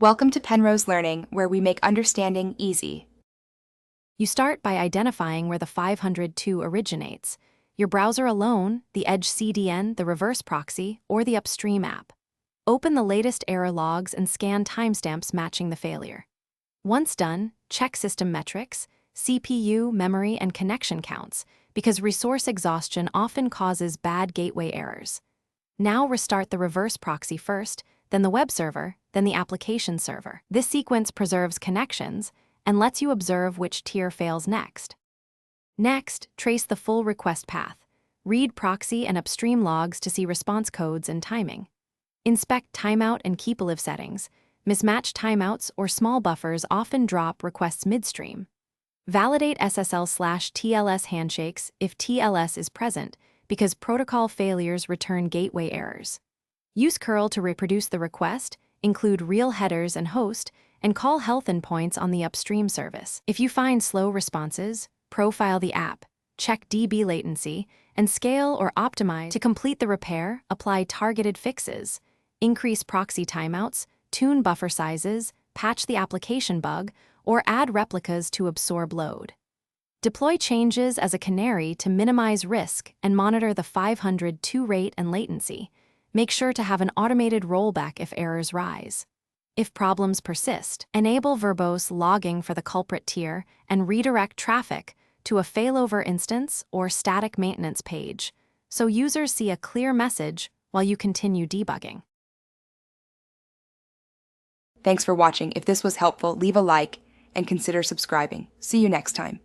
Welcome to Penrose Learning, where we make understanding easy. You start by identifying where the 502 originates: your browser alone, the Edge CDN, the reverse proxy, or the upstream app. Open the latest error logs and scan timestamps matching the failure. Once done, check system metrics, CPU, memory, and connection counts, because resource exhaustion often causes bad gateway errors. Now restart the reverse proxy first, then the web server, then the application server. This sequence preserves connections and lets you observe which tier fails next. Next, trace the full request path. Read proxy and upstream logs to see response codes and timing. Inspect timeout and keep-alive settings. Mismatched timeouts or small buffers often drop requests midstream. Validate SSL/TLS handshakes if TLS is present, because protocol failures return gateway errors. Use curl to reproduce the request, include real headers and host, and call health endpoints on the upstream service. If you find slow responses, profile the app, check DB latency, and scale or optimize. To complete the repair, apply targeted fixes, increase proxy timeouts, tune buffer sizes, patch the application bug, or add replicas to absorb load. Deploy changes as a canary to minimize risk and monitor the 502 rate and latency. Make sure to have an automated rollback if errors rise. If problems persist, enable verbose logging for the culprit tier and redirect traffic to a failover instance or static maintenance page, so users see a clear message while you continue debugging. Thanks for watching. If this was helpful, leave a like and consider subscribing. See you next time.